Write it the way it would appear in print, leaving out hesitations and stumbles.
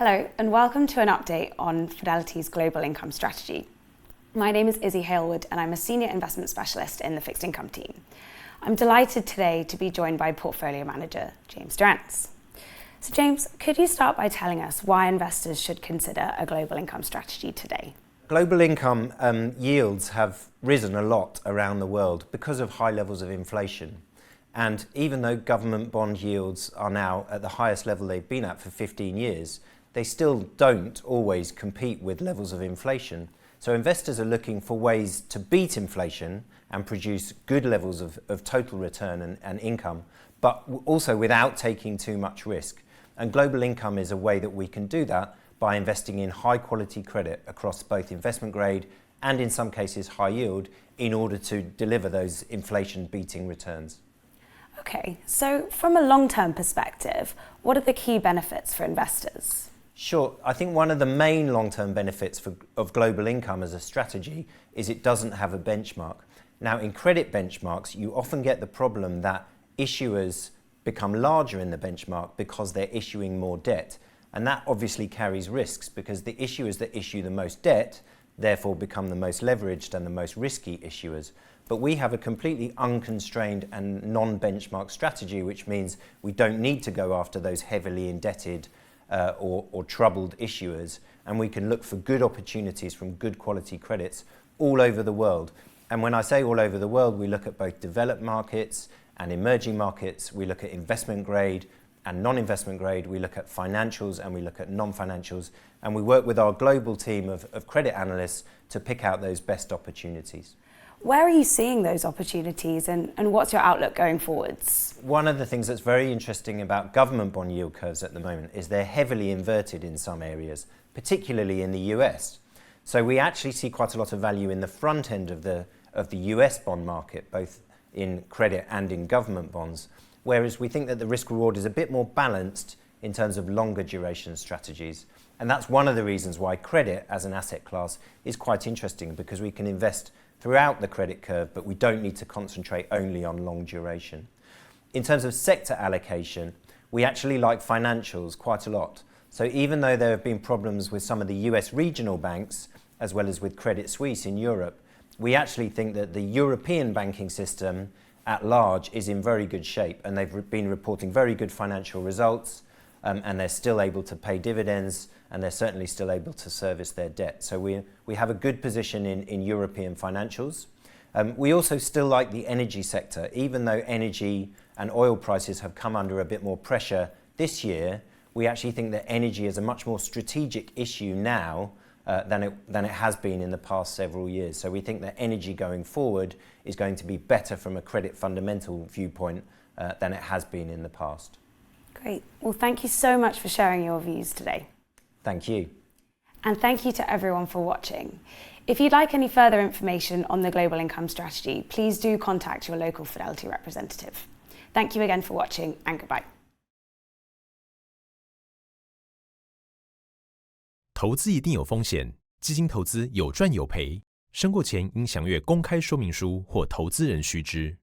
Hello, and welcome to an update on Fidelity's global income strategy. My name is Izzy Halewood, and I'm a senior investment specialist in the fixed income team. I'm delighted today to be joined by portfolio manager James Durrance. So James, could you start by telling us why investors should consider a global income strategy today? Global income yields have risen a lot around the world because of high levels of inflation. And even though government bond yields are now at the highest level they've been at for 15 years, they still don't always compete with levels of inflation. So investors are looking for ways to beat inflation and produce good levels of total return and income, but also without taking too much risk. And global income is a way that we can do that by investing in high quality credit across both investment grade and in some cases high yield in order to deliver those inflation beating returns. Okay, so from a long-term perspective, what are the key benefits for investors? Sure. I think one of the main long-term benefits of global income as a strategy is it doesn't have a benchmark. Now, in credit benchmarks, you often get the problem that issuers become larger in the benchmark because they're issuing more debt. And that obviously carries risks because the issuers that issue the most debt therefore become the most leveraged and the most risky issuers. But we have a completely unconstrained and non-benchmark strategy, which means we don't need to go after those heavily indebted or troubled issuers, and we can look for good opportunities from good quality credits all over the world. And when I say all over the world, we look at both developed markets and emerging markets. We look at investment grade and non-investment grade. We look at financials and we look at non-financials, and we work with our global team of credit analysts to pick out those best opportunities. Where are you seeing those opportunities and what's your outlook going forwards? One of the things that's very interesting about government bond yield curves at the moment is they're heavily inverted in some areas, particularly in the US. So we actually see quite a lot of value in the front end of the US bond market, both in credit and in government bonds, whereas we think that the risk reward is a bit more balanced in terms of longer duration strategies. And that's one of the reasons why credit as an asset class is quite interesting, because we can invest throughout the credit curve, but we don't need to concentrate only on long duration. In terms of sector allocation, we actually like financials quite a lot. So even though there have been problems with some of the US regional banks, as well as with Credit Suisse in Europe, we actually think that the European banking system at large is in very good shape, and they've been reporting very good financial results, and they're still able to pay dividends, and they're certainly still able to service their debt. So we have a good position in European financials. We also still like the energy sector. Even though energy and oil prices have come under a bit more pressure this year, we actually think that energy is a much more strategic issue now than it has been in the past several years. So we think that energy going forward is going to be better from a credit fundamental viewpoint than it has been in the past. Great. Well, thank you so much for sharing your views today. Thank you. And thank you to everyone for watching. If you'd like any further information on the global income strategy, please do contact your local Fidelity representative. Thank you again for watching, and goodbye. 投资一定有风险，基金投资有赚有赔，申购前应详阅公开说明书或投资人须知。